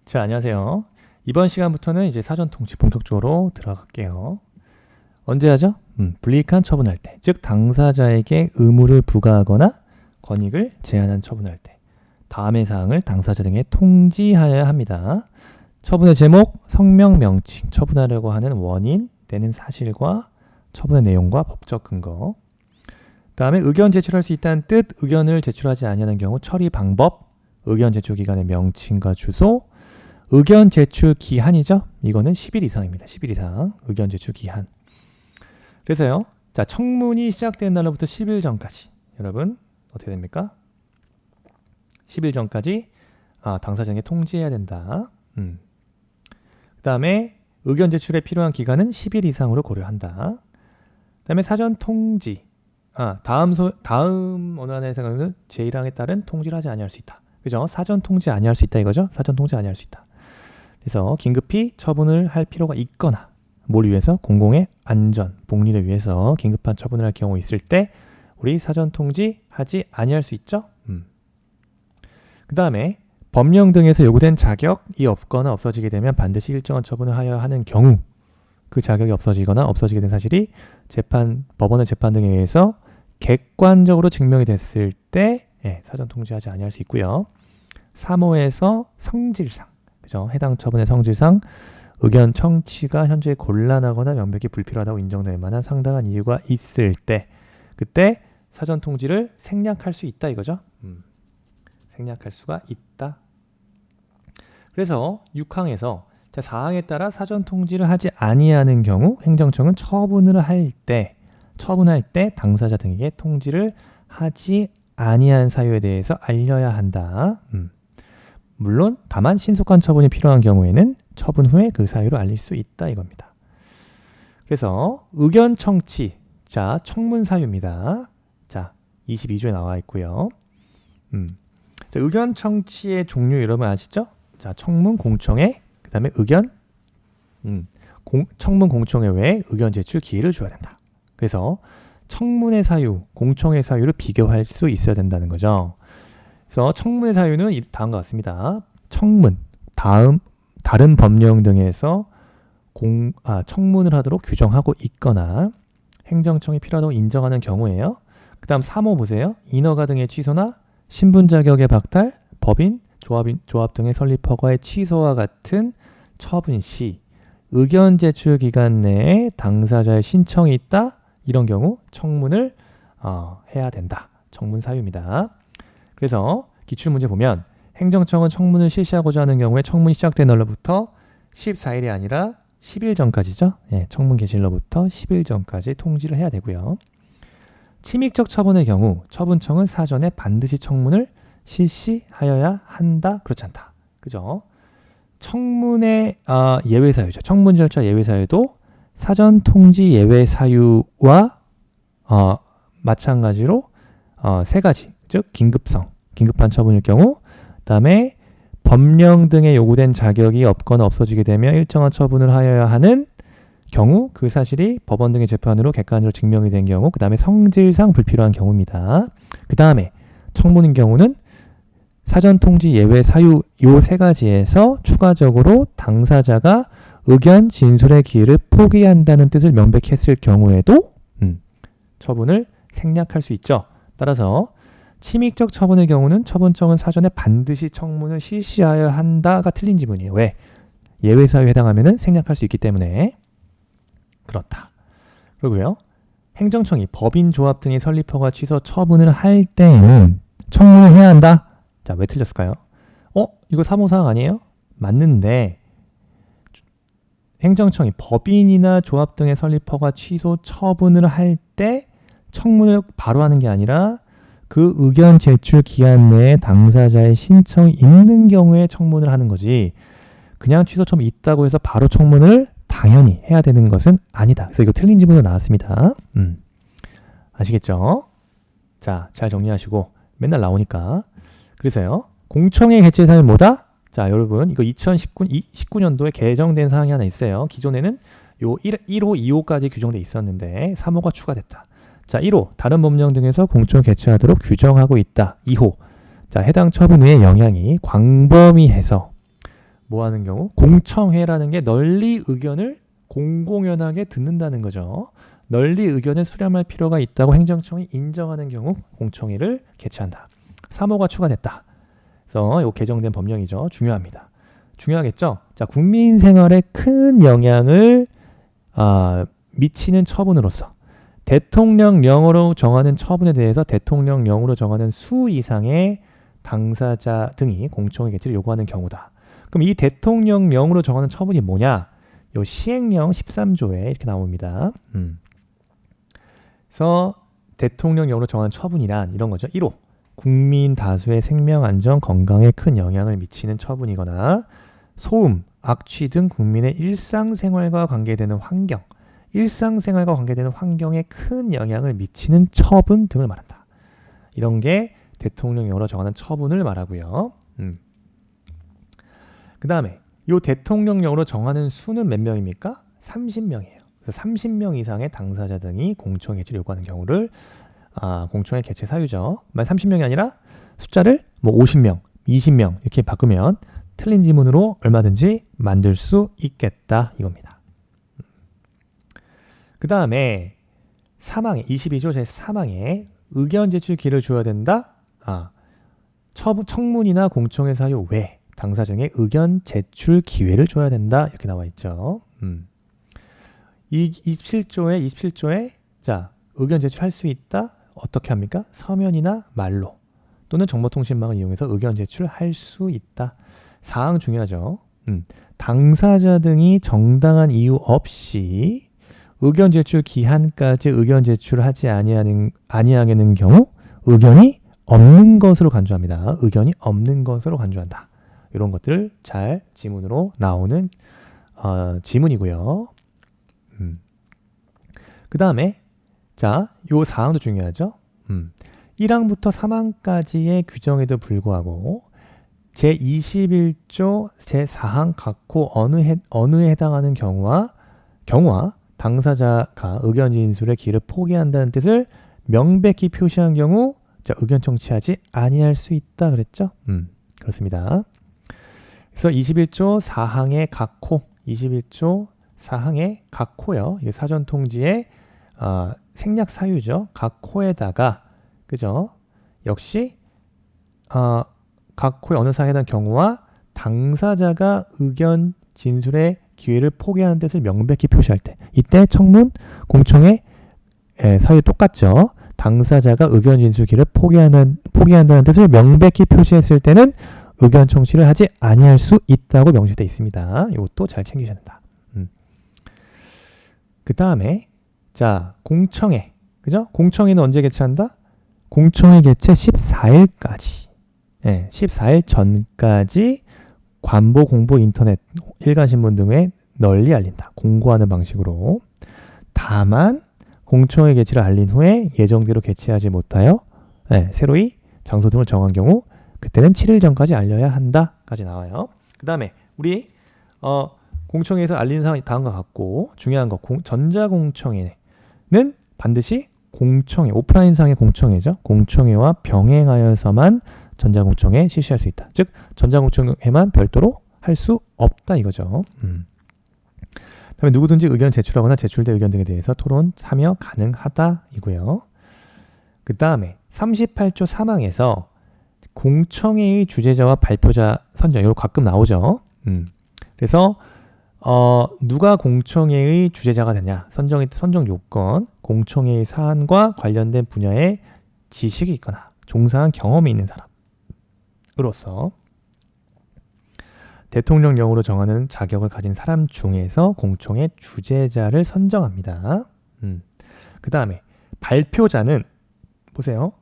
자, 안녕하세요. 이번 시간부터는 이제 사전 통지 본격적으로 들어갈게요. 언제 하죠? 불이익한 처분할 때, 즉 당사자에게 의무를 부과하거나 권익을 제한한 처분할 때, 다음의 사항을 당사자 등에 통지하여야 합니다. 처분의 제목, 성명, 명칭, 처분하려고 하는 원인 내는 사실과 처분의 내용과 법적 근거. 다음에 의견 제출할 수 있다는 뜻, 의견을 제출하지 아니하는 경우 처리 방법, 의견 제출 기간의 명칭과 주소, 의견 제출 기한이죠. 이거는 10일 이상입니다. 10일 이상 의견 제출 기한. 그래서요. 자, 청문이 시작된 날로부터 10일 전까지 여러분 어떻게 됩니까? 10일 전까지 당사자에게 통지해야 된다. 그 다음에 의견 제출에 필요한 기간은 10일 이상으로 고려한다. 그 다음에 사전 통지. 다음 원안의 생각은 제1항에 따른 통지를 하지 아니할 수 있다. 그죠? 사전 통지 아니할 수 있다 이거죠? 사전 통지 아니할 수 있다. 그래서 긴급히 처분을 할 필요가 있거나 뭘 위해서? 공공의 안전, 복리를 위해서 긴급한 처분을 할 경우 있을 때 우리 사전 통지하지 아니할 수 있죠? 그 다음에 법령 등에서 요구된 자격이 없거나 없어지게 되면 반드시 일정한 처분을 하여야 하는 경우 그 자격이 없어지거나 없어지게 된 사실이 법원의 재판 등에 의해서 객관적으로 증명이 됐을 때 사전 통지하지 아니할 수 있고요. 3호에서 성질상, 그죠? 해당 처분의 성질상 의견 청취가 현재 곤란하거나 명백히 불필요하다고 인정될 만한 상당한 이유가 있을 때 그때 사전 통지를 생략할 수 있다 이거죠. 생략할 수가 있다. 그래서 6항에서 사항에 따라 사전 통지를 하지 아니하는 경우 행정청은 처분할 때 당사자 등에게 통지를 하지 아니한 사유에 대해서 알려야 한다. 물론 다만 신속한 처분이 필요한 경우에는 처분 후에 그 사유를 알릴 수 있다 이겁니다. 그래서 의견 청취, 자 청문 사유입니다. 자 22조에 나와 있고요. 자, 의견 청취의 종류 여러분 아시죠? 자 청문, 공청회, 그 다음에 의견, 청문, 공청회 외에 의견 제출 기회를 줘야 된다. 그래서 청문의 사유, 공청회 사유를 비교할 수 있어야 된다는 거죠. 그래서 청문의 사유는 다음과 같습니다. 청문, 다른 법령 등에서 청문을 하도록 규정하고 있거나 행정청이 필요하다고 인정하는 경우예요. 그 다음 3호 보세요. 인허가 등의 취소나 신분 자격의 박탈, 법인, 조합 등의 설립 허가의 취소와 같은 처분 시 의견 제출 기간 내에 당사자의 신청이 있다. 이런 경우 청문을 해야 된다. 청문 사유입니다. 그래서 기출문제 보면 행정청은 청문을 실시하고자 하는 경우에 청문이 시작된 날로부터 14일이 아니라 10일 전까지죠. 청문 개시일로부터 10일 전까지 통지를 해야 되고요. 침익적 처분의 경우 처분청은 사전에 반드시 청문을 실시하여야 한다. 그렇지 않다. 그죠? 청문의 예외 사유죠. 청문 절차 예외 사유도 사전 통지 예외 사유와 마찬가지로 세 가지, 즉 긴급한 처분일 경우, 그다음에 법령 등에 요구된 자격이 없거나 없어지게 되면 일정한 처분을 하여야 하는 경우, 그 사실이 법원 등의 재판으로 객관적으로 증명이 된 경우, 그 다음에 성질상 불필요한 경우입니다. 그 다음에 청문인 경우는 사전 통지 예외 사유 요 세 가지에서 추가적으로 당사자가 의견 진술의 기회를 포기한다는 뜻을 명백히 했을 경우에도 처분을 생략할 수 있죠. 따라서 침익적 처분의 경우는 처분청은 사전에 반드시 청문을 실시하여야 한다가 틀린 지문이에요. 왜? 예외 사유에 해당하면 생략할 수 있기 때문에 그렇다. 그리고요. 행정청이 법인, 조합 등의 설립 허가 취소 처분을 할 때는 청문을 해야 한다. 자, 왜 틀렸을까요? 이거 3호 사항 아니에요? 맞는데 행정청이 법인이나 조합 등의 설립 허가 취소 처분을 할 때 청문을 바로 하는 게 아니라 그 의견 제출 기한 내에 당사자의 신청이 있는 경우에 청문을 하는 거지 그냥 취소 처분이 있다고 해서 바로 청문을 당연히 해야 되는 것은 아니다. 그래서 이거 틀린 지문으로 나왔습니다. 아시겠죠? 자, 잘 정리하시고 맨날 나오니까. 그래서요. 공청회 개최 사유는 뭐다? 자, 여러분 이거 2019년도에 개정된 사항이 하나 있어요. 기존에는 요 1호, 2호까지 규정돼 있었는데 3호가 추가됐다. 자, 1호 다른 법령 등에서 공청회 개최하도록 규정하고 있다. 2호 자, 해당 처분 후의 영향이 광범위해서 뭐 하는 경우? 공청회라는 게 널리 의견을 공공연하게 듣는다는 거죠. 널리 의견을 수렴할 필요가 있다고 행정청이 인정하는 경우 공청회를 개최한다. 3호가 추가됐다. 그래서 이 개정된 법령이죠. 중요합니다. 중요하겠죠? 자, 국민 생활에 큰 영향을 미치는 처분으로서 대통령령으로 정하는 처분에 대해서 대통령령으로 정하는 수 이상의 당사자 등이 공청회 개최를 요구하는 경우다. 그럼 이 대통령령으로 정하는 처분이 뭐냐? 요 시행령 13조에 이렇게 나옵니다. 그래서 대통령령으로 정하는 처분이란 이런 거죠. 1호, 국민 다수의 생명 안전 건강에 큰 영향을 미치는 처분이거나 소음, 악취 등 국민의 일상생활과 관계되는 환경, 일상생활과 관계되는 환경에 큰 영향을 미치는 처분 등을 말한다. 이런 게 대통령령으로 정하는 처분을 말하고요. 그 다음에 이 대통령령으로 정하는 수는 몇 명입니까? 30명이에요. 그래서 30명 이상의 당사자 등이 공청회 개최를 요구하는 경우를 공청회 개최 사유죠. 만약 30명이 아니라 숫자를 뭐 50명, 20명 이렇게 바꾸면 틀린 지문으로 얼마든지 만들 수 있겠다 이겁니다. 그 다음에 사망에 22조 제3항에 의견 제출 기회를 줘야 된다. 청문이나 공청회 사유 외 당사자에게 의견 제출 기회를 줘야 된다. 이렇게 나와 있죠. 이 27조에 자, 의견 제출할 수 있다. 어떻게 합니까? 서면이나 말로 또는 정보통신망을 이용해서 의견 제출할 수 있다. 사항 중요하죠. 당사자 등이 정당한 이유 없이 의견 제출 기한까지 의견 제출하지 아니하는 경우 의견이 없는 것으로 간주합니다. 의견이 없는 것으로 간주한다. 이런 것들을 잘 지문으로 나오는 지문이고요. 그 다음에 자, 요 사항도 중요하죠. 1항부터 3항까지의 규정에도 불구하고 제21조 제4항 각호 어느에 해당하는 경우와 당사자가 의견 진술의 기회를 포기한다는 뜻을 명백히 표시한 경우 자, 의견 청취하지 아니할 수 있다 그랬죠? 그렇습니다. 그래서 21조 4항의 각호, 21조 4항의 각호요. 이게 사전 통지의 생략 사유죠. 각호에다가 그죠? 역시 각호의 어느 사항에 해당 경우와 당사자가 의견 진술의 기회를 포기하는 뜻을 명백히 표시할 때 이때 청문, 공청회 사유 똑같죠. 당사자가 의견 진술 기회를 포기한다는 뜻을 명백히 표시했을 때는 의견 청취를 하지 아니할 수 있다고 명시되어 있습니다. 이것도 잘 챙기셔야 된다. 그 다음에 자, 공청회 그죠? 공청회는 언제 개최한다? 공청회 개최 14일까지 14일 전까지 관보, 공보, 인터넷, 일간신문 등에 널리 알린다. 공고하는 방식으로. 다만 공청회 개최를 알린 후에 예정대로 개최하지 못하여 새로이 장소 등을 정한 경우 그때는 7일 전까지 알려야 한다까지 나와요. 그 다음에 우리 공청회에서 알린 사항이 다음과 같고 중요한 거 전자공청회는 반드시 공청회, 오프라인상의 공청회죠. 공청회와 병행하여서만 전자공청회 실시할 수 있다. 즉 전자공청회만 별도로 할 수 없다 이거죠. 다음에 누구든지 의견 제출하거나 제출된 의견 등에 대해서 토론 참여 가능하다 이고요. 그 다음에 38조 3항에서 공청회의 주재자와 발표자 선정 이거 가끔 나오죠. 그래서 누가 공청회의 주재자가 되냐 선정 요건 공청회의 사안과 관련된 분야에 지식이 있거나 종사한 경험이 있는 사람으로서 대통령령으로 정하는 자격을 가진 사람 중에서 공청회 주재자를 선정합니다. 그 다음에 발표자는 보세요.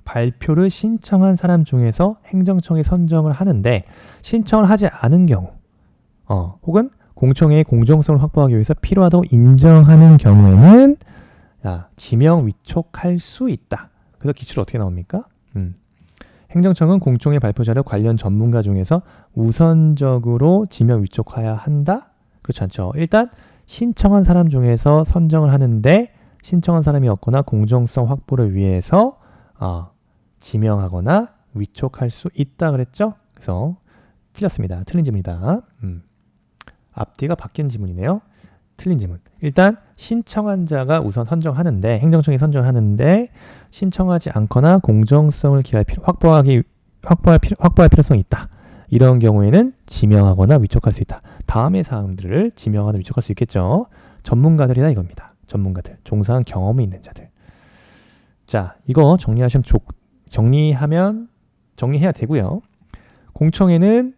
발표를 신청한 사람 중에서 행정청이 선정을 하는데 신청을 하지 않은 경우 혹은 공청회의 공정성을 확보하기 위해서 필요하다고 인정하는 경우에는 지명 위촉할 수 있다. 그래서 기출 어떻게 나옵니까? 행정청은 공청회 발표자를 관련 전문가 중에서 우선적으로 지명 위촉해야 한다? 그렇지 않죠. 일단 신청한 사람 중에서 선정을 하는데 신청한 사람이 없거나 공정성 확보를 위해서 지명하거나 위촉할 수 있다 그랬죠. 그래서 틀렸습니다. 틀린 지문이다. 앞뒤가 바뀐 지문이네요. 틀린 지문. 일단 신청한 자가 우선 선정하는데 행정청이 선정하는데 신청하지 않거나 공정성을 확보할 필요성이 있다. 이런 경우에는 지명하거나 위촉할 수 있다. 다음의 사항들을 지명하거나 위촉할 수 있겠죠. 전문가들이다 이겁니다. 전문가들, 종사한 경험이 있는 자들. 자, 이거 정리해야 되고요. 공청회는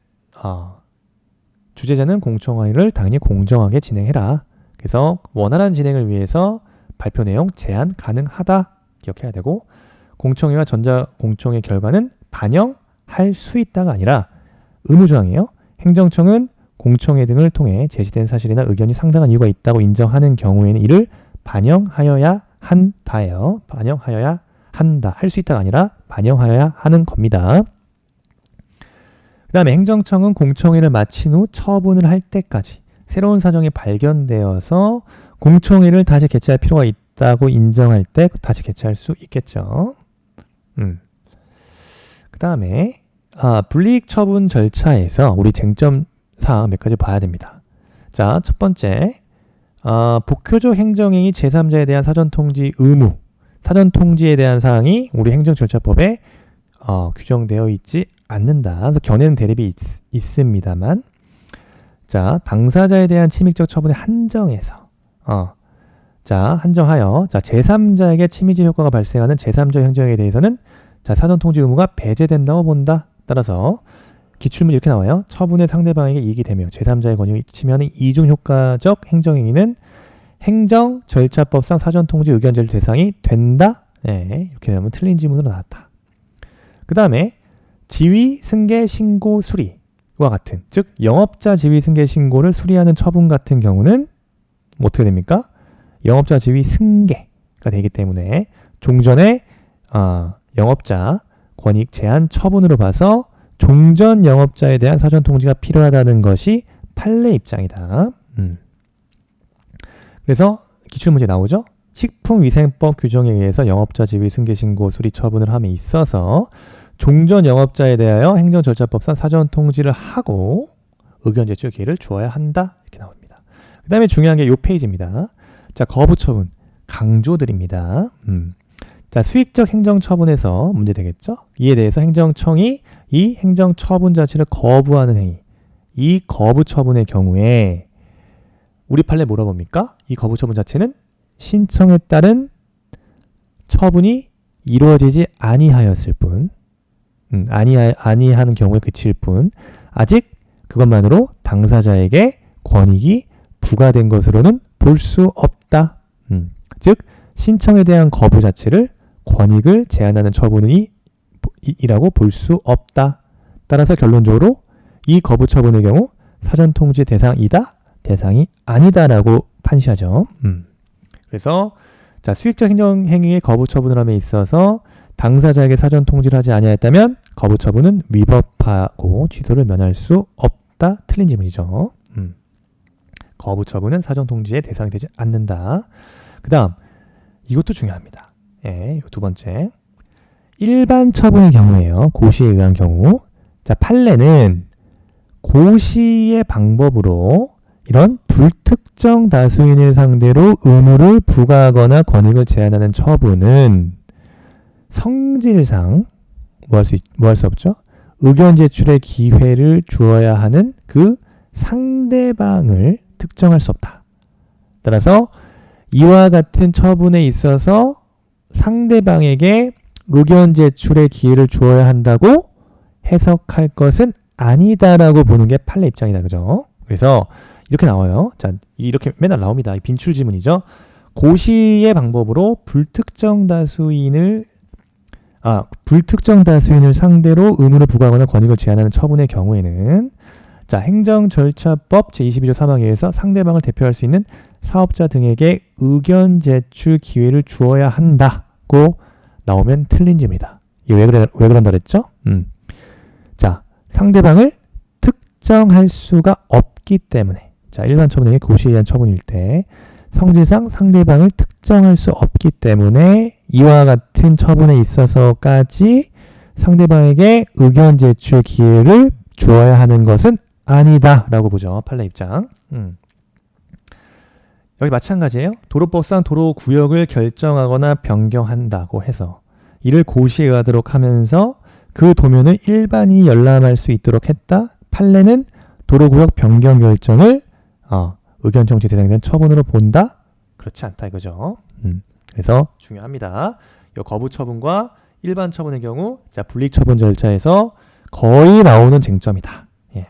주재자는 공청회를 당연히 공정하게 진행해라. 그래서 원활한 진행을 위해서 발표 내용 제한 가능하다 기억해야 되고, 공청회와 전자공청회 결과는 반영할 수 있다가 아니라 의무조항이에요. 행정청은 공청회 등을 통해 제시된 사실이나 의견이 상당한 이유가 있다고 인정하는 경우에는 이를 반영하여야 한다예요. 반영하여야 한다. 할 수 있다가 아니라 반영하여야 하는 겁니다. 그 다음에 행정청은 공청회를 마친 후 처분을 할 때까지 새로운 사정이 발견되어서 공청회를 다시 개최할 필요가 있다고 인정할 때 다시 개최할 수 있겠죠. 그 다음에 불이익 처분 절차에서 우리 쟁점 사항 몇 가지 봐야 됩니다. 자, 첫 번째, 복효적 행정행위 제3자에 대한 사전통지 의무, 사전통지에 대한 사항이 우리 행정절차법에 규정되어 있지 않는다. 그래서 견해는 대립이 있습니다만, 자, 당사자에 대한 침입적 처분에 한정해서, 한정하여, 제3자에게 침입적 효과가 발생하는 제3자 행정에 대해서는 사전통지 의무가 배제된다고 본다. 따라서 기출문이 이렇게 나와요. 처분의 상대방에게 이익이 되며 제3자의 권유에 치면은 이중효과적 행정행위는 행정절차법상 사전통지 의견 제출 대상이 된다. 네, 이렇게 되면 틀린 지문으로 나왔다. 그 다음에 지위, 승계, 신고, 수리와 같은, 즉 영업자 지위, 승계, 신고를 수리하는 처분 같은 경우는 어떻게 됩니까? 영업자 지위, 승계가 되기 때문에 종전의 영업자 권익 제한 처분으로 봐서 종전 영업자에 대한 사전 통지가 필요하다는 것이 판례 입장이다. 그래서 기출문제 나오죠. 식품위생법 규정에 의해서 영업자 지위 승계 신고 수리 처분을 함에 있어서 종전 영업자에 대하여 행정절차법상 사전 통지를 하고 의견 제출 기회를 주어야 한다. 이렇게 나옵니다. 그 다음에 중요한 게 이 페이지입니다. 자, 거부 처분 강조드립니다. 자, 수익적 행정처분에서 문제 되겠죠? 이에 대해서 행정청이 이 행정처분 자체를 거부하는 행위, 이 거부처분의 경우에 우리 판례 뭐라 봅니까? 이 거부처분 자체는 신청에 따른 처분이 이루어지지 아니하였을 뿐, 아니하는 경우에 그칠 뿐, 아직 그것만으로 당사자에게 권익이 부과된 것으로는 볼 수 없다. 즉 신청에 대한 거부 자체를 권익을 제한하는 처분이라고 볼 수 없다. 따라서 결론적으로 이 거부 처분의 경우 사전통지 대상이다, 대상이 아니다라고 판시하죠. 그래서 수익적 행정행위의 거부 처분을 함에 있어서 당사자에게 사전통지를 하지 아니하였다면 거부 처분은 위법하고 취소를 면할 수 없다. 틀린 지문이죠. 거부 처분은 사전통지의 대상이 되지 않는다. 그 다음 이것도 중요합니다. 예, 두 번째, 일반 처분의 경우에요. 고시에 의한 경우. 자, 판례는 고시의 방법으로 이런 불특정 다수인을 상대로 의무를 부과하거나 권익을 제한하는 처분은 성질상 뭐 할 수 없죠? 의견 제출의 기회를 주어야 하는 그 상대방을 특정할 수 없다. 따라서 이와 같은 처분에 있어서 상대방에게 의견 제출의 기회를 주어야 한다고 해석할 것은 아니다라고 보는 게 판례 입장이다. 그죠? 그래서 이렇게 나와요. 자, 이렇게 맨날 나옵니다. 빈출 지문이죠. 고시의 방법으로 불특정 다수인을 상대로 의무를 부과하거나 권익을 제한하는 처분의 경우에는 자, 행정절차법 제22조 3항에 의해서 상대방을 대표할 수 있는 사업자 등에게 의견 제출 기회를 주어야 한다고 나오면 틀린 지문이다. 이게 왜 그런다 그랬죠? 자, 상대방을 특정할 수가 없기 때문에, 자, 일반 처분에게 고시에 의한 처분일 때 성질상 상대방을 특정할 수 없기 때문에 이와 같은 처분에 있어서까지 상대방에게 의견 제출 기회를 주어야 하는 것은 아니다 라고 보죠. 판례 입장. 여기 마찬가지예요. 도로법상 도로구역을 결정하거나 변경한다고 해서 이를 고시에 의하도록 하면서 그 도면을 일반인이 열람할 수 있도록 했다. 판례는 도로구역 변경 결정을 의견 청취 대상이 된 처분으로 본다? 그렇지 않다 이거죠. 그래서 중요합니다. 이 거부 처분과 일반 처분의 경우 분리 처분 절차에서 거의 나오는 쟁점이다. 예.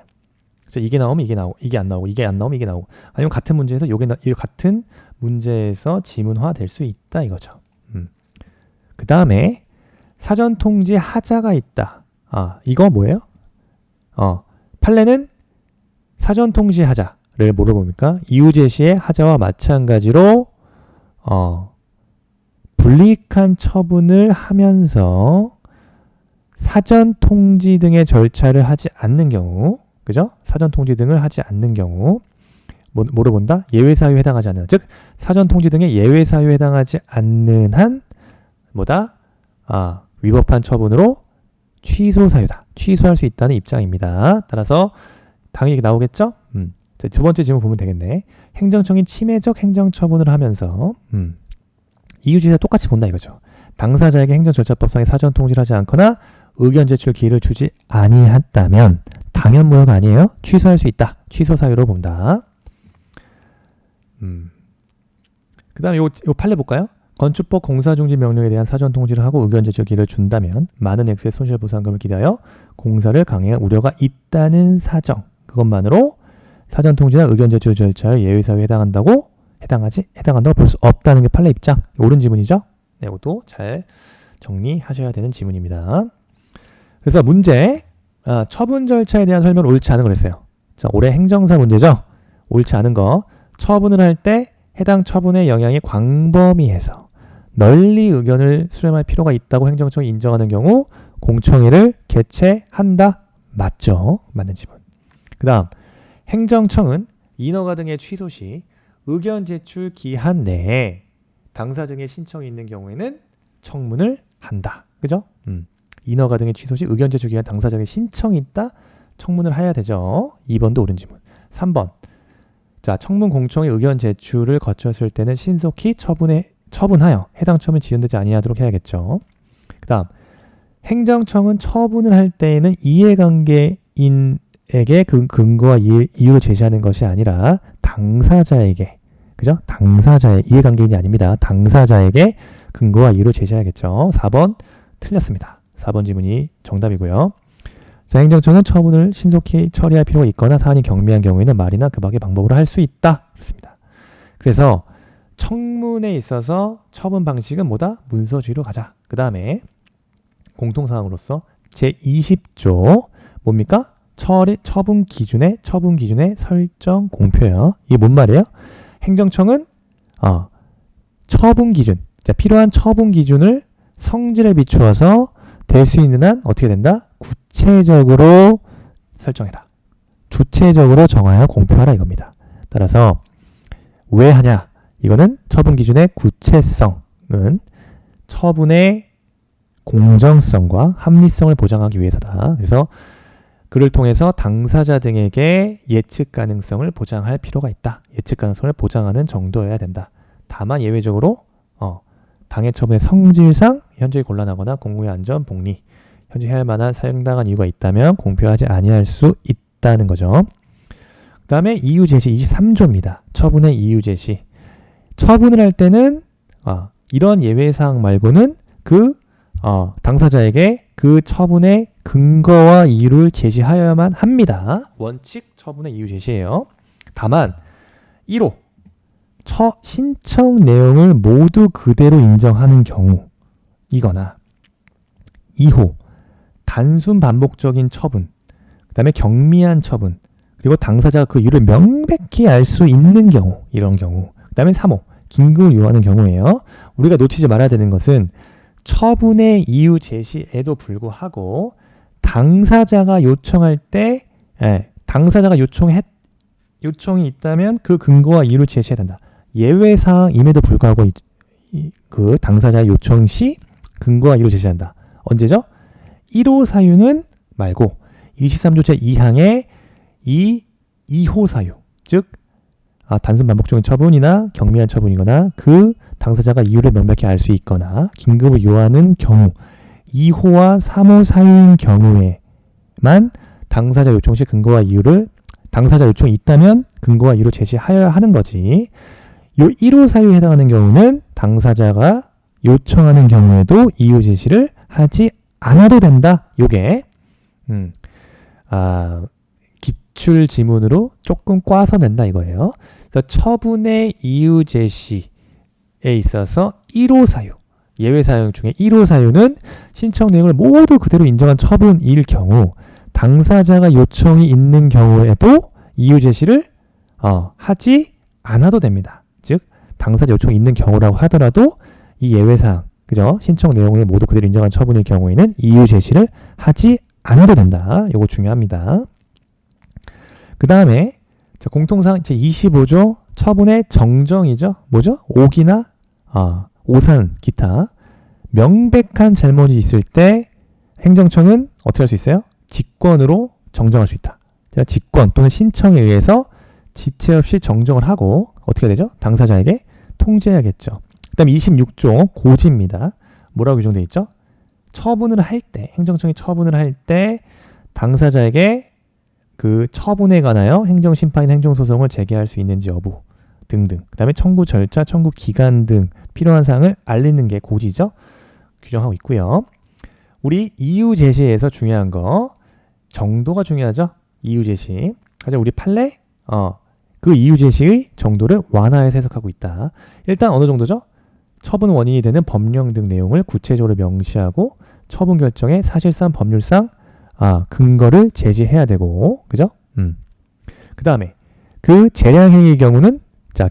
그래서 이게 나오면 이게 나오고, 이게 안 나오고, 이게 안 나오면 이게 나오고, 아니면 같은 문제에서 이 같은 문제에서 지문화 될 수 있다 이거죠. 그 다음에 사전 통지 하자가 있다. 이거 뭐예요? 판례는 사전 통지 하자를 뭐로 봅니까? 이유 제시의 하자와 마찬가지로 불이익한 처분을 하면서 사전 통지 등의 절차를 하지 않는 경우, 그죠? 사전 통지 등을 하지 않는 경우 뭐로 본다? 예외 사유에 해당하지 않는, 즉 사전 통지 등의 예외 사유에 해당하지 않는 한 뭐다? 위법한 처분으로 취소 사유다. 취소할 수 있다는 입장입니다. 따라서 당연히 나오겠죠? 두 번째 질문 보면 되겠네. 행정청이 침해적 행정처분을 하면서 이유지사 똑같이 본다 이거죠. 당사자에게 행정절차법상의 사전 통지를 하지 않거나 의견 제출 기회를 주지 아니했다면 당연 무효가 아니에요. 취소할 수 있다. 취소 사유로 본다. 그 다음에 요 판례 볼까요? 건축법 공사중지 명령에 대한 사전 통지를 하고 의견 제출 기회를 준다면 많은 액수의 손실보상금을 기대하여 공사를 강행할 우려가 있다는 사정, 그것만으로 사전 통지나 의견 제출 절차의 예외 사유에 해당한다고 볼 수 없다는 게 판례 입장. 옳은 지문이죠? 네, 이것도 잘 정리하셔야 되는 지문입니다. 그래서 문제, 처분 절차에 대한 설명을 옳지 않은 걸 했어요. 자, 올해 행정사 문제죠? 옳지 않은 거. 처분을 할 때 해당 처분의 영향이 광범위해서 널리 의견을 수렴할 필요가 있다고 행정청이 인정하는 경우 공청회를 개최한다. 맞죠? 맞는 지문. 그 다음, 행정청은 인허가 등의 취소 시 의견 제출 기한 내에 당사 등의 신청이 있는 경우에는 청문을 한다. 그죠? 인허가 등의 취소 시 의견 제출 기한 당사자 등의 신청이 있다. 청문을 해야 되죠. 2번도 옳은 지문. 3번. 자, 청문 공청회 의견 제출을 거쳤을 때는 신속히 처분하여 해당 처분이 지연되지 아니하도록 해야겠죠. 그 다음, 행정청은 처분을 할 때에는 이해관계인에게 그 근거와 이유를 제시하는 것이 아니라 당사자에게, 그죠? 당사자의, 이해관계인이 아닙니다. 당사자에게 근거와 이유를 제시해야겠죠. 4번 틀렸습니다. 4번 지문이 정답이고요. 자, 행정청은 처분을 신속히 처리할 필요가 있거나 사안이 경미한 경우에는 말이나 그 밖의 방법으로 할 수 있다. 그렇습니다. 그래서 청문에 있어서 처분 방식은 뭐다? 문서주의로 가자. 그 다음에 공통사항으로서 제20조 뭡니까? 처분 기준의 설정 공표예요. 이게 뭔 말이에요? 행정청은 처분 기준, 자, 필요한 처분 기준을 성질에 비추어서 될 수 있는 한 어떻게 된다? 구체적으로 설정해라. 주체적으로 정하여 공표하라 이겁니다. 따라서 왜 하냐? 이거는 처분 기준의 구체성은 처분의 공정성과 합리성을 보장하기 위해서다. 그래서 그를 통해서 당사자 등에게 예측 가능성을 보장할 필요가 있다. 예측 가능성을 보장하는 정도여야 된다. 다만 예외적으로 당해 처분의 성질상 현저히 곤란하거나 공공의 안전, 복리, 현재 해야 할 만한 상당한 이유가 있다면 공표하지 아니할 수 있다는 거죠. 그 다음에 이유 제시 23조입니다. 처분의 이유 제시. 처분을 할 때는 이런 예외사항 말고는 당사자에게 그 처분의 근거와 이유를 제시하여야만 합니다. 원칙 처분의 이유 제시예요. 다만 1호 신청 내용을 모두 그대로 인정하는 경우이거나 2호 단순 반복적인 처분, 그 다음에 경미한 처분, 그리고 당사자가 그 이유를 명백히 알 수 있는 경우, 이런 경우. 그 다음에 3호 긴급을 요하는 경우예요. 우리가 놓치지 말아야 되는 것은 처분의 이유 제시에도 불구하고 당사자가 요청할 때 당사자가 요청이 있다면 그 근거와 이유를 제시해야 된다. 예외사항임에도 불구하고 그 당사자의 요청 시 근거와 이유를 제시한다. 언제죠? 1호 사유는 말고 23조 제2항의 이 2호 사유, 즉 단순 반복적인 처분이나 경미한 처분이거나 그 당사자가 이유를 명백히 알 수 있거나 긴급을 요하는 경우 2호와 3호 사유인 경우에만 당사자 요청 시 근거와 이유를 당사자 요청이 있다면 근거와 이유를 제시하여야 하는 거지. 요 1호 사유에 해당하는 경우는 당사자가 요청하는 경우에도 이유 제시를 하지 않아도 된다. 요게 기출 지문으로 조금 꽈서 낸다 이거예요. 그래서 처분의 이유 제시에 있어서 1호 사유, 예외 사유 중에 1호 사유는 신청 내용을 모두 그대로 인정한 처분일 경우 당사자가 요청이 있는 경우에도 이유 제시를 하지 않아도 됩니다. 즉 당사자 요청이 있는 경우라고 하더라도 이 예외사항, 그죠? 신청 내용을 모두 그대로 인정한 처분일 경우에는 이유 제시를 하지 않아도 된다. 이거 중요합니다. 그 다음에 공통사항 제25조 처분의 정정이죠. 뭐죠? 오기나 오산, 기타 명백한 잘못이 있을 때 행정청은 어떻게 할 수 있어요? 직권으로 정정할 수 있다. 직권 또는 신청에 의해서 지체 없이 정정을 하고 어떻게 되죠? 당사자에게 통지해야겠죠. 그 다음에 26조 고지입니다. 뭐라고 규정되어 있죠? 처분을 할 때, 행정청이 처분을 할 때 당사자에게 그 처분에 관하여 행정심판이나 행정소송을 제기할 수 있는지 여부 등등. 그 다음에 청구 절차, 청구 기간 등 필요한 사항을 알리는 게 고지죠. 규정하고 있고요. 우리 이유 제시에서 중요한 거 정도가 중요하죠. 이유 제시. 가자 우리 판례 그 이유 제시의 정도를 완화해서 해석하고 있다. 일단 어느 정도죠? 처분 원인이 되는 법령 등 내용을 구체적으로 명시하고 처분 결정에 사실상 법률상 근거를 제시해야 되고, 그죠? 그 다음에 그 재량행위의 경우는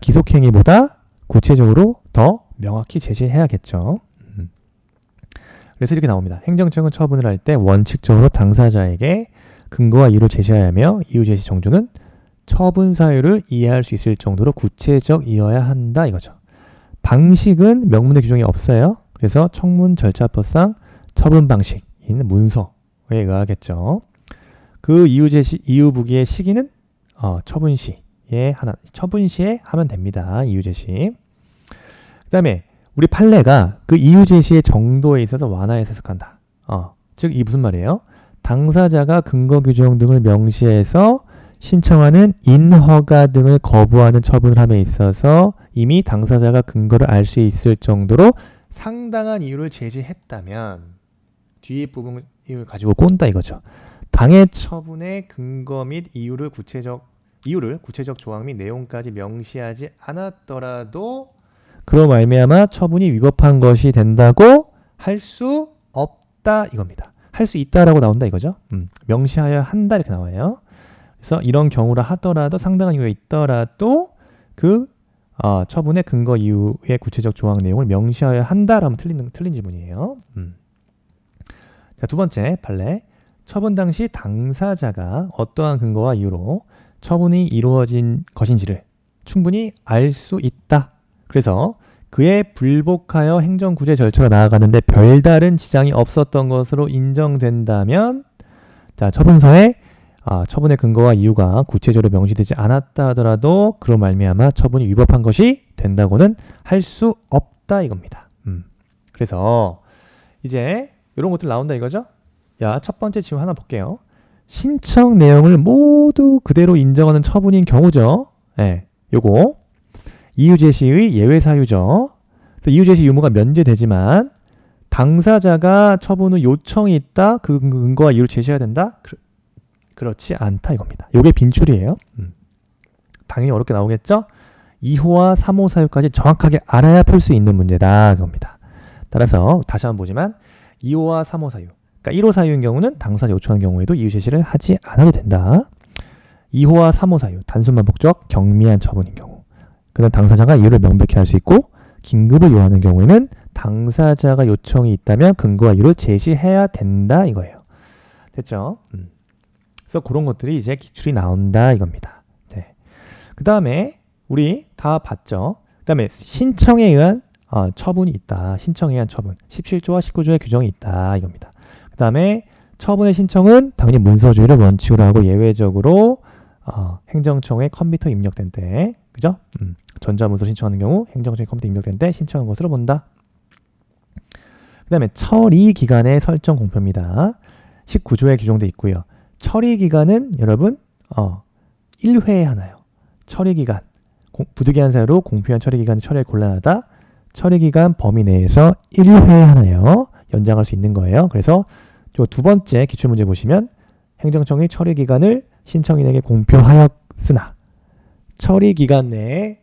기속행위보다 구체적으로 더 명확히 제시해야겠죠. 그래서 이렇게 나옵니다. 행정청은 처분을 할 때 원칙적으로 당사자에게 근거와 이유를 제시해야 하며 이유 제시 정도는 처분 사유를 이해할 수 있을 정도로 구체적이어야 한다 이거죠. 방식은 명문의 규정이 없어요. 그래서 청문 절차법상 처분 방식인 문서에 의하겠죠. 그 이유 제시 이유 부기의 시기는 처분 시에 하면 됩니다. 이유 제시. 그다음에 우리 판례가 그 이유 제시의 정도에 있어서 완화해서 해석한다. 즉 이 무슨 말이에요? 당사자가 근거 규정 등을 명시해서 신청하는 인허가 등을 거부하는 처분을 함에 있어서 이미 당사자가 근거를 알 수 있을 정도로 상당한 이유를 제시했다면 뒷부분을 가지고 꼰다 이거죠. 당해 처분의 근거 및 이유를 구체적 조항 및 내용까지 명시하지 않았더라도 그로 말미암아 처분이 위법한 것이 된다고 할 수 없다 이겁니다. 할 수 있다라고 나온다 이거죠. 명시하여야 한다 이렇게 나와요. 그래서 이런 경우라 하더라도 상당한 이유가 있더라도 그 처분의 근거 이유의 구체적 조항 내용을 명시하여야 한다라면 틀린 지문이에요. 자, 두 번째 판례. 처분 당시 당사자가 어떠한 근거와 이유로 처분이 이루어진 것인지를 충분히 알 수 있다. 그래서 그에 불복하여 행정구제 절차가 나아가는데 별다른 지장이 없었던 것으로 인정된다면 처분서에 처분의 근거와 이유가 구체적으로 명시되지 않았다 하더라도 그로 말미암아 처분이 위법한 것이 된다고는 할 수 없다 이겁니다. 그래서 이제 이런 것들 나온다 이거죠. 첫 번째 지문 하나 볼게요. 신청 내용을 모두 그대로 인정하는 처분인 경우죠. 요거 이유 제시의 예외 사유죠. 그래서 이유 제시 유무가 면제되지만 당사자가 처분 후 요청이 있다. 그 근거와 이유를 제시해야 된다. 그렇지 않다 이겁니다. 요게 빈출이에요. 당연히 어렵게 나오겠죠. 2호와 3호 사유까지 정확하게 알아야 풀 수 있는 문제다 그겁니다. 따라서 다시 한번 보지만 2호와 3호 사유, 그러니까 1호 사유인 경우는 당사자 요청한 경우에도 이유 제시를 하지 않아도 된다. 2호와 3호 사유, 단순 반복적 경미한 처분인 경우, 그는 당사자가 이유를 명백히 할 수 있고 긴급을 요하는 경우에는 당사자가 요청이 있다면 근거와 이유를 제시해야 된다 이거예요. 됐죠? 그래서 그런 것들이 이제 기출이 나온다 이겁니다. 네. 그 다음에 우리 다 봤죠? 그 다음에 신청에 의한 처분이 있다. 신청에 의한 처분. 17조와 19조의 규정이 있다 이겁니다. 그 다음에 처분의 신청은 당연히 문서주의를 원칙으로 하고 예외적으로 행정청에 컴퓨터 입력된 때, 그죠? 전자문서 신청하는 경우 행정청에 컴퓨터 입력된 때 신청한 것으로 본다. 그 다음에 처리 기간의 설정 공표입니다. 19조에 규정돼 있고요. 처리 기간은 여러분 1회에 하나요. 처리 기간, 부득이한 사유로 공표한 처리 기간이 처리가 곤란하다. 처리 기간 범위 내에서 1회에 하나요. 연장할 수 있는 거예요. 그래서 두 번째 기출문제 보시면 행정청이 처리 기간을 신청인에게 공표하였으나 처리 기간 내에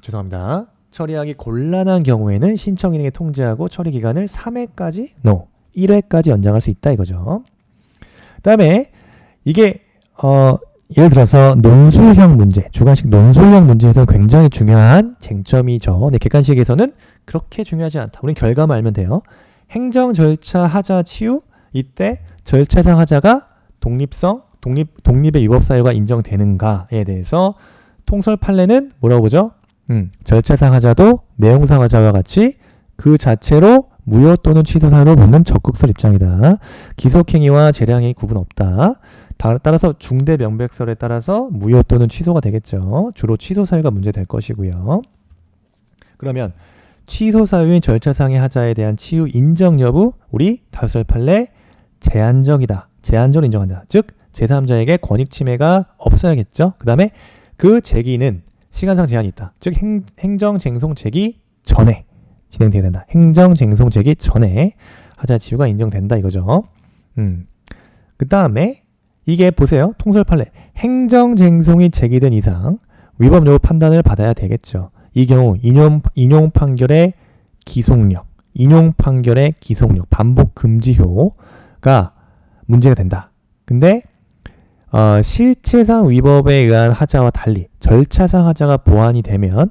죄송합니다. 처리하기 곤란한 경우에는 신청인에게 통지하고 처리 기간을 3회까지 1회까지 연장할 수 있다 이거죠. 그 다음에 이게 예를 들어서 논술형 문제, 주관식 논술형 문제에서는 굉장히 중요한 쟁점이죠. 근데 객관식에서는 그렇게 중요하지 않다. 우린 결과만 알면 돼요. 행정 절차 하자 치유, 이때 절차상 하자가 독립의 위법 사유가 인정되는가에 대해서 통설 판례는 뭐라고 보죠? 절차상 하자도 내용상 하자와 같이 그 자체로 무효 또는 취소 사유로 묻는 적극설 입장이다. 기속행위와 재량행위 구분 없다. 따라서 중대 명백설에 따라서 무효 또는 취소가 되겠죠. 주로 취소 사유가 문제될 것이고요. 그러면 취소 사유인 절차상의 하자에 대한 치유 인정 여부, 우리 다수설 판례 제한적이다. 제한적으로 인정한다. 즉 제3자에게 권익 침해가 없어야겠죠. 그 다음에 그 제기는 시간상 제한이 있다. 즉 행정쟁송 제기 전에 진행돼야 된다. 행정쟁송 제기 전에 하자 치유가 인정된다 이거죠. 그 다음에 이게 보세요. 통설 판례. 행정쟁송이 제기된 이상 위법 여부 판단을 받아야 되겠죠. 이 경우 인용 판결의 기속력, 반복 금지효가 문제가 된다. 근데 실체상 위법에 의한 하자와 달리 절차상 하자가 보완이 되면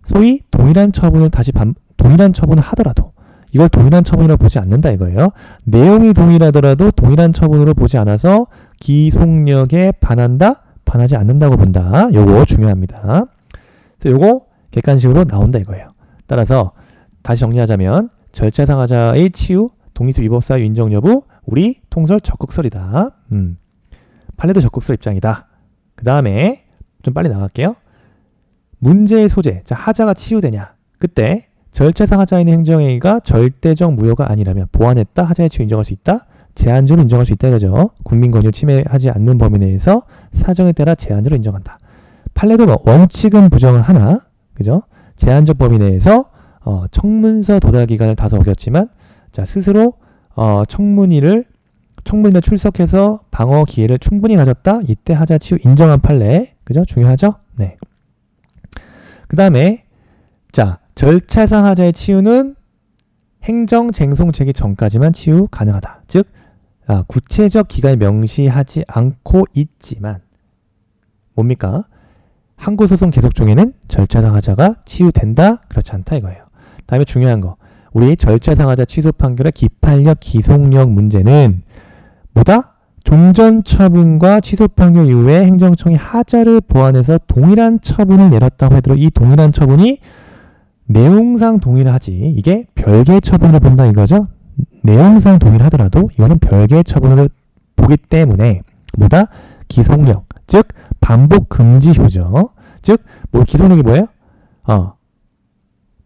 소위 동일한 처분을 하더라도 이걸 동일한 처분이라고 보지 않는다 이거예요. 내용이 동일하더라도 동일한 처분으로 보지 않아서 기속력에 반하지 않는다고 본다. 요거 중요합니다. 그래서 요거 객관식으로 나온다 이거예요. 따라서 다시 정리하자면 절차상 하자의 치유, 독립 위법 사유 인정 여부, 우리 통설 적극설이다. 판례도 적극설 입장이다. 그 다음에 좀 빨리 나갈게요. 문제의 소재, 자 하자가 치유되냐? 그때 절차상 하자에 있는 행정행위가 절대적 무효가 아니라면 보완했다. 하자의 치유 인정할 수 있다. 제한적으로 인정할 수 있다 이거죠. 국민 권유를 침해하지 않는 범위 내에서 사정에 따라 제한적으로 인정한다. 판례도 원칙은 부정을 하나, 그죠? 제한적 범위 내에서 청문서 도달 기간을 다소 어겼지만, 자 스스로 청문인을 출석해서 방어 기회를 충분히 가졌다. 이때 하자 치유 인정한 판례, 그죠? 중요하죠? 네. 그 다음에 자 절차상 하자의 치유는 행정쟁송 제기 전까지만 치유 가능하다. 즉 구체적 기간을 명시하지 않고 있지만 뭡니까? 항고소송 계속 중에는 절차상 하자가 치유된다? 그렇지 않다 이거예요. 다음에 중요한 거. 우리 절차상 하자 취소 판결의 기판력, 기속력 문제는 종전 처분과 취소 판결 이후에 행정청이 하자를 보완해서 동일한 처분을 내렸다고 하더라도 이 동일한 처분이 내용상 동일하지 이게 별개의 처분을 본다 이거죠. 내용상 동일하더라도 이거는 별개의 처분을 보기 때문에 기속력, 즉 반복 금지효죠. 즉 기속력이 뭐예요?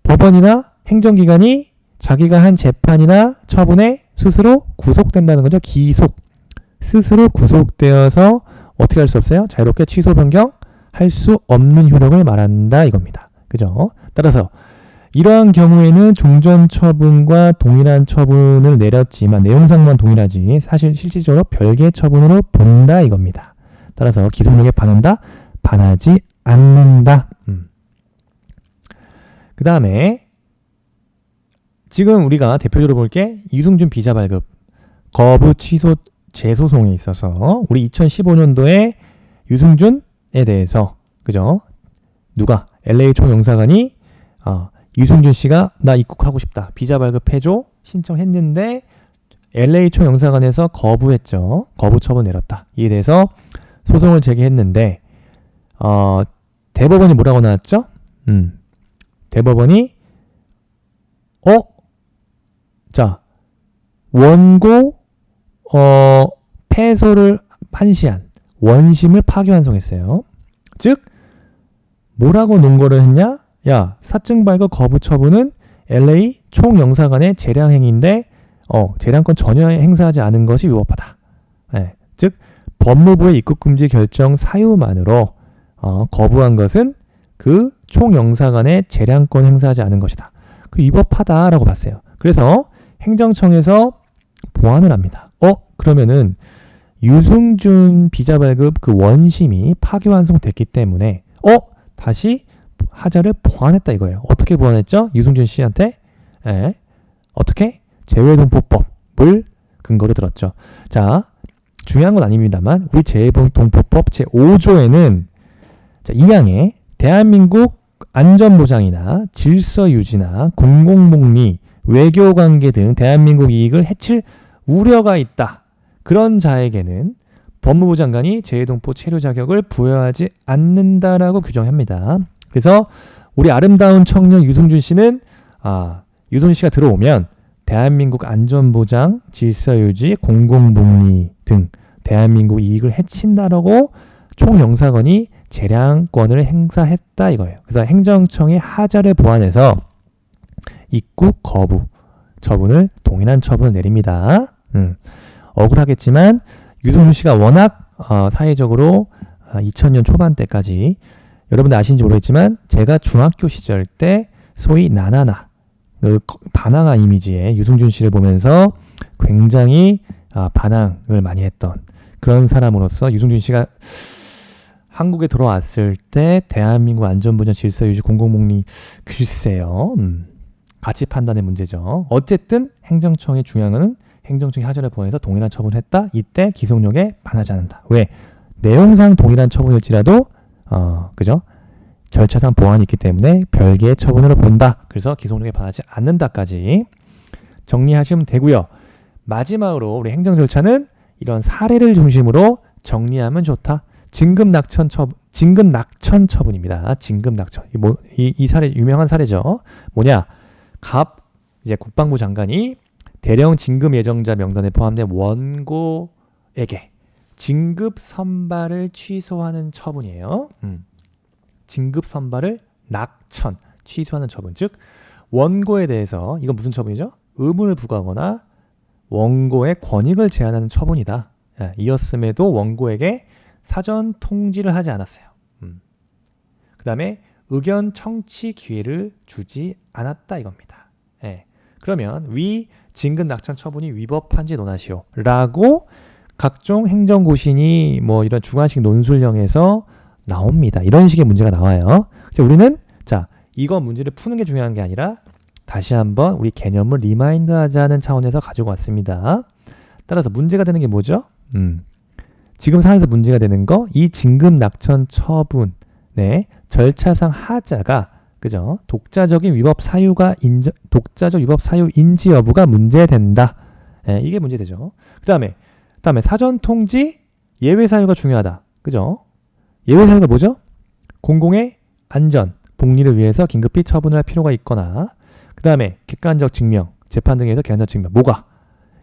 법원이나 행정기관이 자기가 한 재판이나 처분에 스스로 구속된다는 거죠. 스스로 구속되어서 어떻게 할 수 없어요? 자유롭게 취소 변경할 수 없는 효력을 말한다 이겁니다. 그죠? 따라서 이러한 경우에는 종전 처분과 동일한 처분을 내렸지만 내용상만 동일하지 사실 실질적으로 별개의 처분으로 본다 이겁니다. 따라서 기속력에 반한다? 반하지 않는다. 그 다음에 지금 우리가 대표적으로 볼 게 유승준 비자 발급 거부 취소 재소송에 있어서 우리 2015년도에 유승준에 대해서 그죠? 누가 LA 총영사관이 유승준 씨가 나 입국하고 싶다. 비자 발급해줘. 신청했는데 LA 총영사관에서 거부했죠. 거부 처분 내렸다. 이에 대해서 소송을 제기했는데 대법원이 뭐라고 나왔죠? 대법원이 자 원고 패소를 판시한 원심을 파기환송했어요. 즉 뭐라고 논거를 했냐? 야, 사증 발급 거부 처분은 LA 총영사관의 재량행위인데 재량권 전혀 행사하지 않은 것이 위법하다. 네, 즉 법무부의 입국금지 결정 사유만으로 거부한 것은 그 총영사관의 재량권 행사하지 않은 것이다. 그 위법하다라고 봤어요. 그래서 행정청에서 보완을 합니다. 그러면은 유승준 비자 발급 그 원심이 파기환송됐기 때문에 다시 하자를 보완했다 이거예요. 어떻게 보완했죠? 유승준 씨한테 어떻게? 재외동포법을 근거로 들었죠. 자, 중요한 건 아닙니다만 우리 재외동포법 제5조에는 2항에 대한민국 안전보장이나 질서유지나 공공복리, 외교관계 등 대한민국 이익을 해칠 우려가 있다. 그런 자에게는 법무부 장관이 재외동포 체류 자격을 부여하지 않는다라고 규정합니다. 그래서 우리 아름다운 청년 유승준 씨는 유승준 씨가 들어오면 대한민국 안전보장, 질서유지, 공공복리 등 대한민국 이익을 해친다라고 총영사관이 재량권을 행사했다 이거예요. 그래서 행정청이 하자를 보완해서 입국 거부 처분을 동일한 처분을 내립니다. 억울하겠지만 유승준 씨가 워낙 사회적으로 2000년 초반대까지 여러분들 아시는지 모르겠지만 제가 중학교 시절 때 소위 나나나 그 반항아 이미지의 유승준 씨를 보면서 굉장히 반항을 많이 했던 그런 사람으로서 유승준 씨가 한국에 들어왔을 때 대한민국 안전보장 질서유지 공공복리 글쎄요. 가치 판단의 문제죠. 어쨌든 행정청의 중요한 것은 행정청이 하자를 보내서 동일한 처분을 했다. 이때 기속력에 반하지 않는다. 왜? 내용상 동일한 처분일지라도 그죠? 절차상 보완이 있기 때문에 별개의 처분으로 본다. 그래서 기속력에 반하지 않는다까지 정리하시면 되고요. 마지막으로 우리 행정 절차는 이런 사례를 중심으로 정리하면 좋다. 진급 낙천 처분입니다. 진급 낙천. 이 사례 유명한 사례죠. 뭐냐? 이제 국방부 장관이 대령 진급 예정자 명단에 포함된 원고에게 진급 선발을 취소하는 처분이에요. 진급 선발을 낙천, 취소하는 처분. 즉 원고에 대해서 이건 무슨 처분이죠? 의문을 부과하거나 원고의 권익을 제한하는 처분이다. 이었음에도 원고에게 사전 통지를 하지 않았어요. 그 다음에 의견 청취 기회를 주지 않았다 이겁니다. 그러면 위 진급 낙천 처분이 위법한지 논하시오 라고 각종 행정고시니 뭐 이런 주관식 논술형에서 나옵니다. 이런 식의 문제가 나와요. 그래서 우리는 이거 문제를 푸는 게 중요한 게 아니라 다시 한번 우리 개념을 리마인드 하자는 차원에서 가지고 왔습니다. 따라서 문제가 되는 게 뭐죠? 지금 사안에서 문제가 되는 거 이 진급 낙천 처분의 절차상 하자가 그죠? 독자적 위법 사유 인지 여부가 문제된다. 이게 문제되죠. 그다음에 사전 통지 예외 사유가 중요하다. 그죠? 예외 사유가 뭐죠? 공공의 안전, 복리를 위해서 긴급히 처분을 할 필요가 있거나 그다음에 객관적 증명, 재판 등에서 객관적 증명. 뭐가?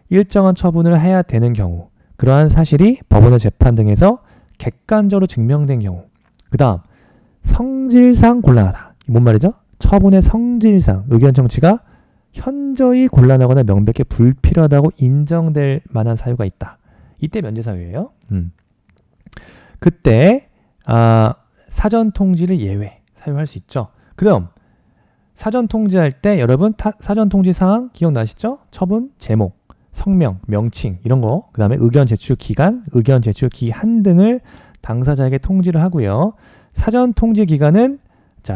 일정한 처분을 해야 되는 경우 그러한 사실이 법원의 재판 등에서 객관적으로 증명된 경우 그다음 성질상 곤란하다. 뭔 말이죠? 처분의 성질상 의견 청취가 현저히 곤란하거나 명백히 불필요하다고 인정될 만한 사유가 있다. 이때 면제 사유예요. 그때 사전 통지를 예외 사유할 수 있죠. 그럼 사전 통지할 때 여러분 사전 통지 사항 기억나시죠? 처분 제목, 성명, 명칭 이런 거 그 다음에 의견 제출 기간, 의견 제출 기한 등을 당사자에게 통지를 하고요. 사전 통지 기간은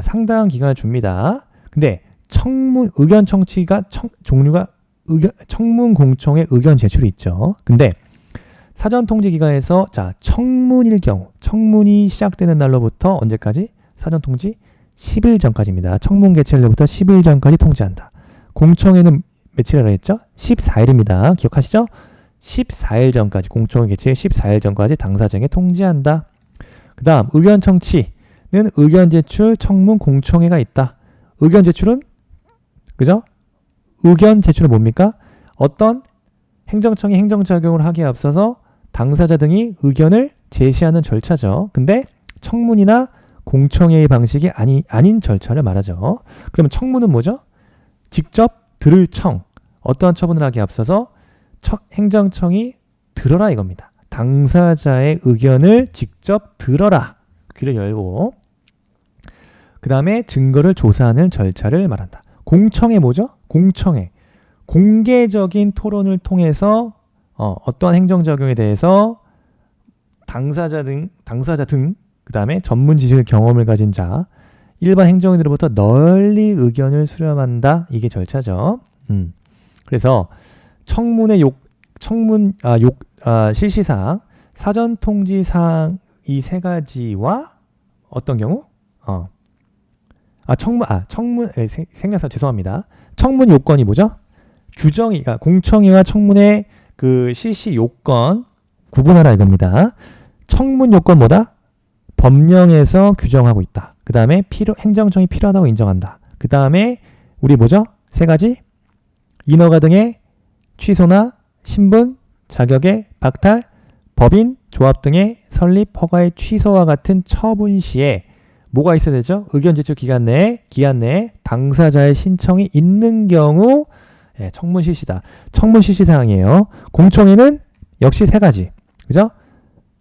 상당한 기간을 줍니다. 근데 의견 청취가 종류가 청문 공청회 의견 제출이 있죠. 근데 사전 통지 기간에서 청문일 경우 청문이 시작되는 날로부터 언제까지? 사전 통지 10일 전까지입니다. 청문 개최일로부터 10일 전까지 통지한다. 공청회는 며칠이라고 했죠? 14일입니다. 기억하시죠? 14일 전까지 공청회 개최 14일 전까지 당사자에게 통지한다. 그 다음 의견 청취는 의견 제출 청문 공청회가 있다. 의견 제출은 그죠? 의견 제출은 뭡니까? 어떤 행정청이 행정작용을 하기에 앞서서 당사자 등이 의견을 제시하는 절차죠. 근데 청문이나 공청회의 방식이 아닌 절차를 말하죠. 그러면 청문은 뭐죠? 직접 들을 청, 어떠한 처분을 하기에 앞서서 행정청이 들어라 이겁니다. 당사자의 의견을 직접 들어라. 귀를 열고 그 다음에 증거를 조사하는 절차를 말한다. 공청회 뭐죠? 공청회. 공개적인 토론을 통해서 어떠한 행정작용에 대해서 당사자 등 그 다음에 전문 지식 경험을 가진 자 일반 행정인으로부터 널리 의견을 수렴한다. 이게 절차죠. 그래서 청문의 실시사항, 사전 통지사항 이 세 가지와 어떤 경우? 생략해서 죄송합니다. 청문 요건이 뭐죠? 규정이, 그러니까 공청회와 청문회 그 실시 요건 구분하라 이겁니다. 청문 요건 뭐다? 법령에서 규정하고 있다. 그 다음에 행정청이 필요하다고 인정한다. 그 다음에 우리 뭐죠? 세 가지? 인허가 등의 취소나 신분, 자격의 박탈, 법인, 조합 등의 설립, 허가의 취소와 같은 처분 시에 뭐가 있어야 되죠? 의견 제출 기간 내에 당사자의 신청이 있는 경우 청문 실시다. 청문 실시 사항이에요. 공청회는 역시 세 가지. 그죠?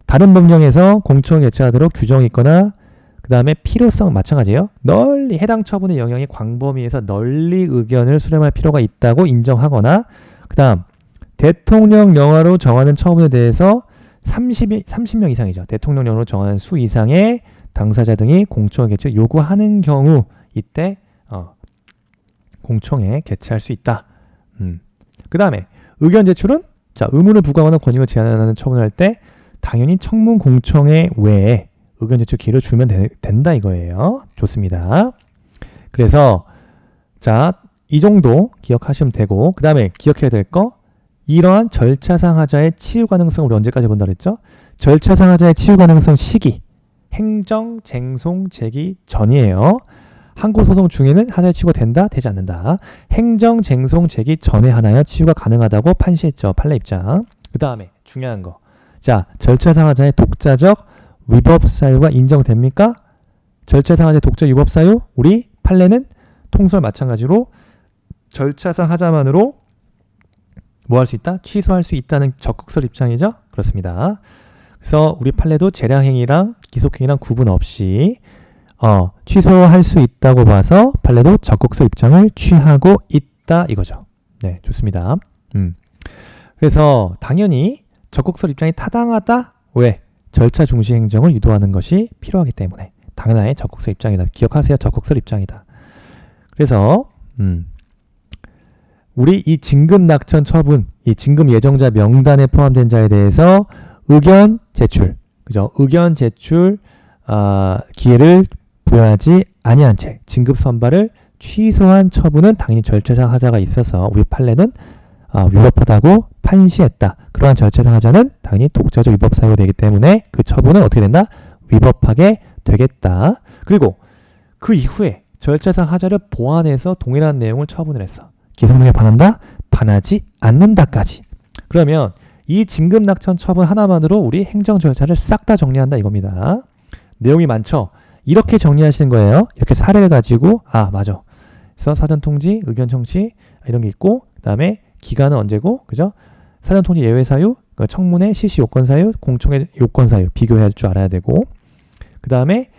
다른 법령에서 공청회 개최하도록 규정이 있거나 그 다음에 필요성 마찬가지예요. 널리 해당 처분의 영향이 광범위해서 널리 의견을 수렴할 필요가 있다고 인정하거나 그 다음 대통령령으로 정하는 처분에 대해서 30명 이상이죠. 대통령령으로 정하는 수 이상의 당사자 등이 공청회 개최 요구하는 경우 이때 공청회 개최할 수 있다. 그 다음에 의견 제출은 의무를 부과하거나 권익을 제한하는 처분을 할 때 당연히 청문 공청회 외에 의견 제출 기회를 주면 된다 이거예요. 좋습니다. 그래서 이 정도 기억하시면 되고 그 다음에 기억해야 될 거 이러한 절차상 하자의 치유 가능성을 우리 언제까지 본다 그랬죠? 절차상 하자의 치유 가능성 시기 행정 쟁송 제기 전이에요. 항고소송 중에는 하자의 치유가 된다? 되지 않는다. 행정 쟁송 제기 전에 하나여 치유가 가능하다고 판시했죠. 판례 입장. 그 다음에 중요한 거. 절차상 하자의 독자적 위법 사유가 인정됩니까? 절차상 하자의 독자적 위법 사유 우리 판례는 통설 마찬가지로 절차상 하자만으로 뭐 할 수 있다? 취소할 수 있다는 적극설 입장이죠. 그렇습니다. 그래서 우리 판례도 재량행위랑 기속행위랑 구분 없이 취소할 수 있다고 봐서 판례도 적극설 입장을 취하고 있다 이거죠. 네, 좋습니다. 그래서 당연히 적극설 입장이 타당하다. 왜? 절차 중시 행정을 유도하는 것이 필요하기 때문에 당연히 적극설 입장이다. 기억하세요. 적극설 입장이다. 그래서 우리 이 진급 낙천 처분, 이 진급 예정자 명단에 포함된 자에 대해서 의견 제출, 그죠? 의견 제출 기회를 부여하지 아니한 채 진급 선발을 취소한 처분은 당연히 절차상 하자가 있어서 우리 판례는 위법하다고 판시했다. 그러한 절차상 하자는 당연히 독자적 위법 사유가 되기 때문에 그 처분은 어떻게 된다? 위법하게 되겠다. 그리고 그 이후에 절차상 하자를 보완해서 동일한 내용을 처분을 했어. 기성령에 반한다? 반하지 않는다까지. 그러면 이 진급 낙천 처분 하나만으로 우리 행정 절차를 싹 다 정리한다 이겁니다. 내용이 많죠? 이렇게 정리하시는 거예요. 이렇게 사례를 가지고 맞아. 그래서 사전 통지, 의견 청취 이런 게 있고 그 다음에 기간은 언제고 그죠? 사전 통지 예외 사유, 청문회 실시 요건 사유, 공청회 요건 사유 비교해야 할 줄 알아야 되고 그 다음에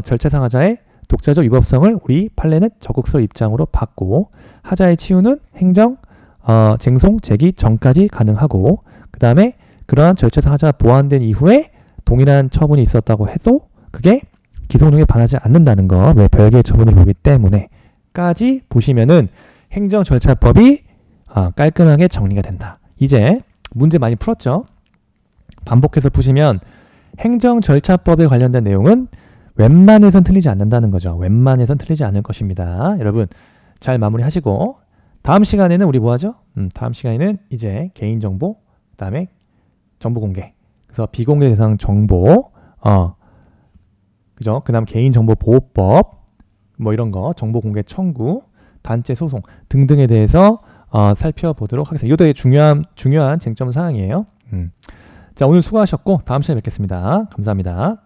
절차상 하자의 독자적 위법성을 우리 판례는 적극설 입장으로 받고 하자의 치유는 행정 쟁송 제기 전까지 가능하고 그 다음에 그러한 절차상 하자가 보완된 이후에 동일한 처분이 있었다고 해도 그게 기성용에 반하지 않는다는 거. 왜? 별개의 처분을 보기 때문에까지 보시면은 행정 절차법이 깔끔하게 정리가 된다. 이제 문제 많이 풀었죠? 반복해서 푸시면 행정 절차법에 관련된 내용은 웬만해선 틀리지 않는다는 거죠. 웬만해선 틀리지 않을 것입니다. 여러분 잘 마무리하시고 다음 시간에는 우리 뭐하죠? 다음 시간에는 이제 개인정보 그 다음에 정보 공개 그래서 비공개 대상 정보 그죠? 그 다음 개인정보보호법 뭐 이런 거 정보 공개 청구 단체 소송 등등에 대해서 살펴보도록 하겠습니다. 이거 되게 중요한 쟁점 사항이에요. 자, 오늘 수고하셨고 다음 시간에 뵙겠습니다. 감사합니다.